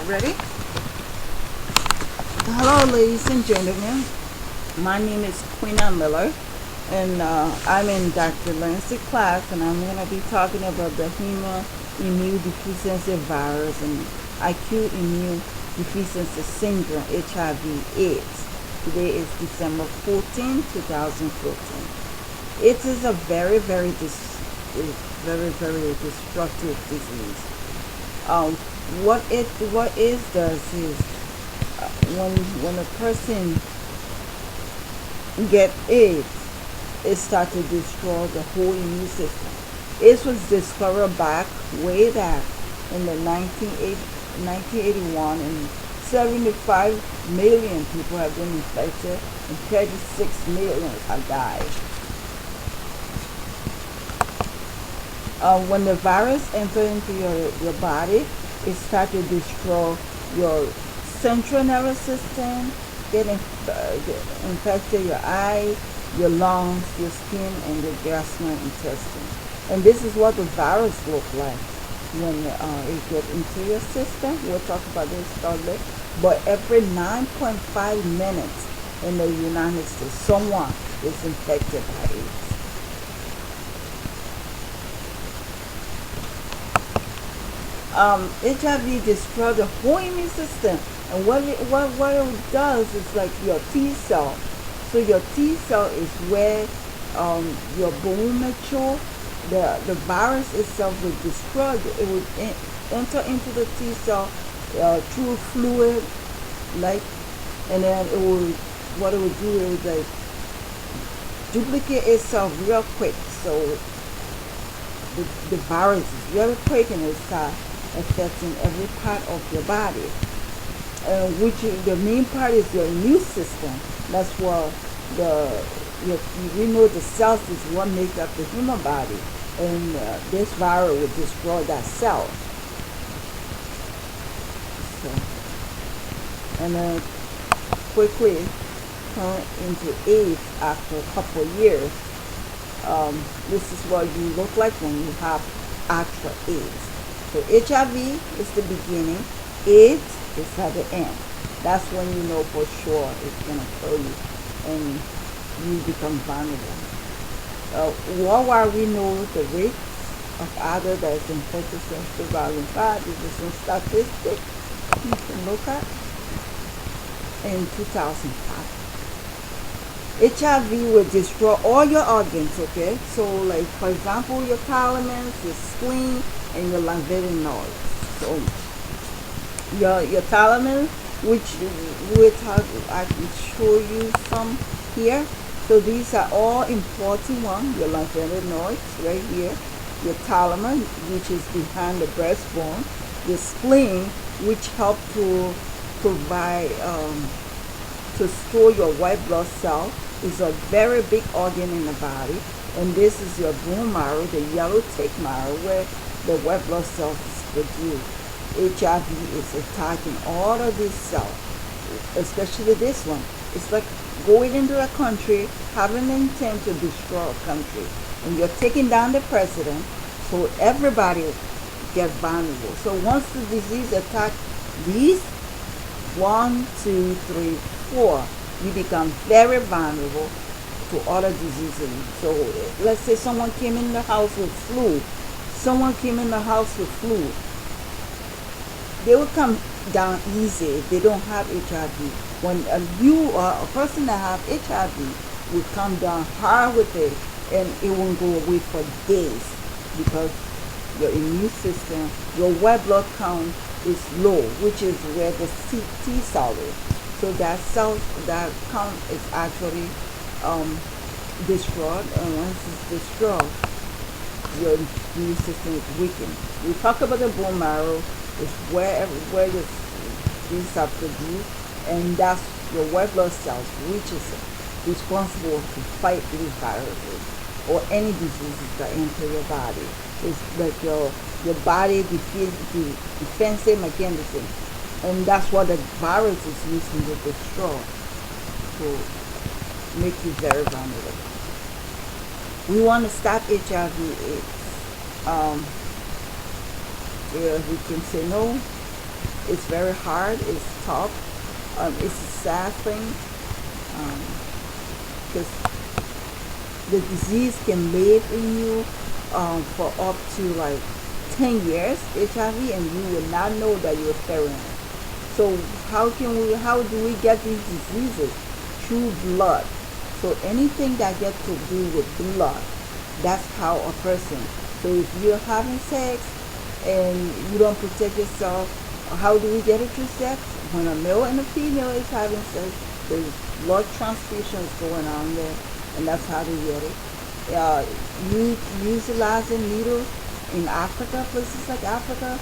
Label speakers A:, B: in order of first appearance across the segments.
A: Ready? Hello, ladies and gentlemen. My name is Miller, and I'm in Dr. Lance's class, and I'm going to be talking about the human immune deficiency virus and acute immune deficiency syndrome, HIV/AIDS. Today is December 14, 2014. It is a very destructive disease. What it does is when a person get AIDS, it starts to destroy the whole immune system. It was discovered way back in the 1981, and 75 million people have been infected and 36 million have died. When the virus enters into your body, it starts to destroy your central nervous system, get infected your eyes, your lungs, your skin, and your gastrointestine. And this is what the virus looks like when it gets into your system. We'll talk about this shortly. But every 9.5 minutes in the United States, someone is infected by AIDS. HIV destroys the whole immune system, and what it does is like your T cell. So your T cell is where your bone mature. The virus itself will destroy it. It will enter into the T cell through fluid, and then what it will do is like duplicate itself real quick. So the virus is very quick, and it starts affecting every part of your body, which the main part is your immune system. That's what we know the cells is what makes up the human body, and this virus will destroy that cell. So, and then quickly turn into AIDS after a couple of years. This is what you look like when you have actual AIDS. So HIV is the beginning, AIDS is at the end. That's when you know for sure it's going to kill you and you become vulnerable. Worldwide, we know the rate of adults that is infected since 2005. This is some statistics you can look at. In 2005, HIV will destroy all your organs, okay? So like, for example, your thalamus, your spleen, and your lymphatic. So your thalamus, which I can show you some here. So these are all important ones. Your lymphatic nodes right here, your thalamus, which is behind the breastbone, your spleen, which help to provide to store your white blood cell, is a very big organ in the body. And this is your bone marrow, the yellow thick marrow, where the white blood cells is produced. HIV is attacking all of these cells, especially this one. It's like going into a country, having the intent to destroy a country, and you're taking down the president, so everybody get vulnerable. So once the disease attacks these 1, 2, 3, 4, you become very vulnerable to other diseases. So let's say someone came in the house with flu. They will come down easy if they don't have HIV. When a person that have HIV will come down hard with it, and it won't go away for days because your immune system, your white blood count is low, which is where the T cell is. So that count is actually destroyed, and once it's destroyed, your immune system is weakened. We talk about the bone marrow, is where these are produced, and that's your white blood cells, which is responsible to fight these viruses or any diseases that enter your body. It's like your body defensive mechanism, and that's what the virus is using to destroy, to make you very vulnerable. We want to stop HIV/AIDS. We can say no It's very hard. It's tough. It's a sad thing because the disease can live in you for up to like 10 years, HIV, and you will not know that you're carrying it. So how do we get these diseases? Through blood. So anything that gets to do with blood, that's how a person. So if you're having sex and you don't protect yourself, how do we get it through sex? When a male and a female is having sex, there's blood transfusions going on there, and that's how they get it. Utilizing needles in Africa, places like Africa,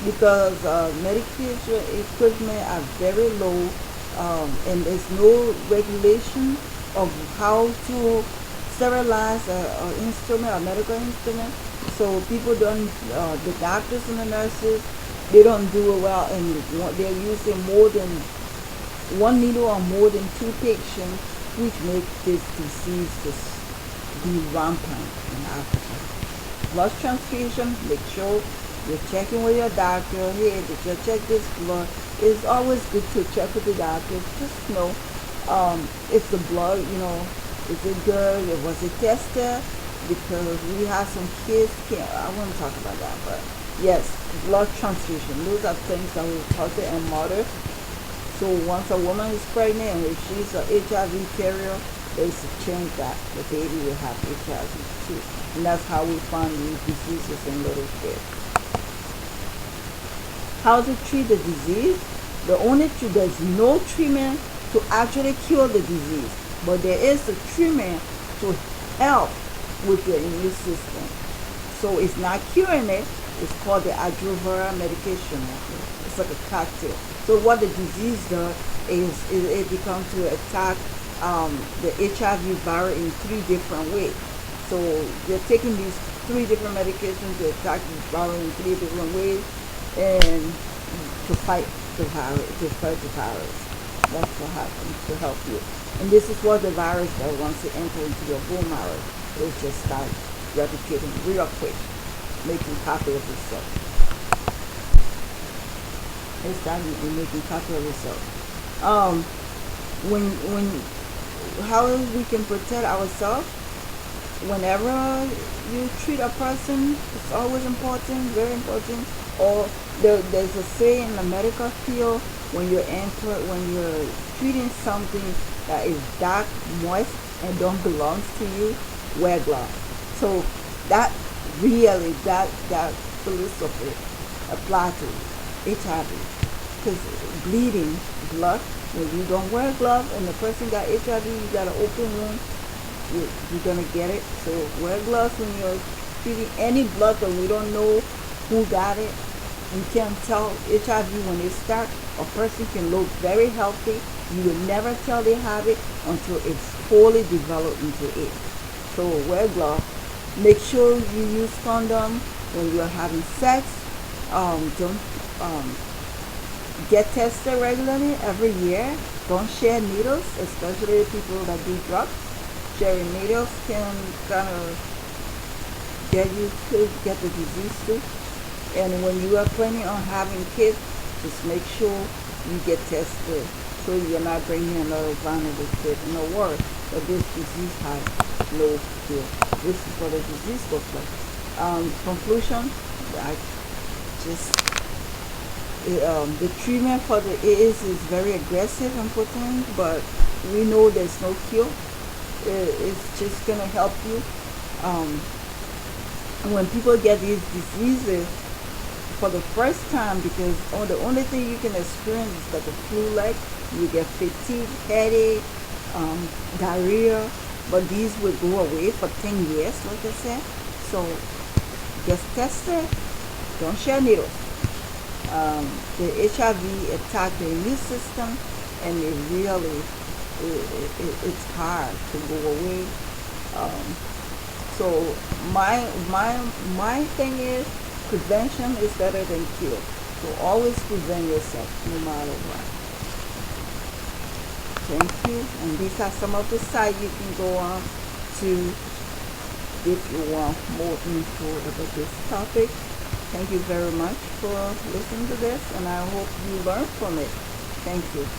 A: because medication equipment are very low, and there's no regulation of how to sterilize an instrument, a medical instrument. So people don't, the doctors and the nurses, they don't do it well, and they're using more than one needle on more than two patients, which makes this disease just be rampant in Africa. Blood transfusion, make sure you're checking with your doctor. Hey, did you check this blood? It's always good to check with the doctor. Just know if the blood, is it good? Was it tested? Because we have some kids, I won't talk about that, but yes, blood transfusion. Those are things that will taught and mother. So once a woman is pregnant and if she's an HIV carrier, there's a chance that the baby will have HIV too. And that's how we find these diseases in little kids. How to treat the disease? There's no treatment to actually cure the disease, but there is a treatment to help with your immune system. So it's not curing it. It's called the adjuvant medication. It's like a cocktail. So what the disease does is it becomes to attack the HIV virus in 3 different ways. So you're taking these 3 different medications to attack the virus in 3 different ways, and to fight the virus. That's what happens to help you. And this is what the virus does once it enters into your bone marrow. It just starts replicating real quick, making copy of itself. It's starting making copy of itself. How we can protect ourselves? Whenever you treat a person, it's always important, very important. Or there's a saying in the medical field, when you're treating something that is dark, moist, and don't belong to you, wear gloves. So that philosophy apply to HIV, because bleeding blood, when you don't wear gloves and the person got HIV, you got an open wound, you're gonna get it. So wear gloves when you're treating any blood, that we don't know who got it. You can't tell HIV when it starts. A person can look very healthy. You will never tell they have it until it's fully developed into it. So wear gloves. Make sure you use condom when you're having sex. Don't get tested regularly every year. Don't share needles, especially people that do drugs. Sharing needles can kind of get you to get the disease too. And when you are planning on having kids, just make sure you get tested so you're not bringing another vulnerable kid in the world. But this disease has no cure. This is what the disease looks like. Conclusion, the treatment for the AIDS is very aggressive and potent, but we know there's no cure. It's just going to help you. When people get these diseases for the first time, because the only thing you can experience is like a flu-like, you get fatigue, headache, diarrhea, but these will go away for 10 years, like I said. So get tested, don't share needles. The HIV attack the immune system, and it's hard to go away. So my thing is, prevention is better than cure. So always prevent yourself, no matter what. Thank you. And these are some of the sites you can go on to if you want more info about this topic. Thank you very much for listening to this, and I hope you learned from it. Thank you.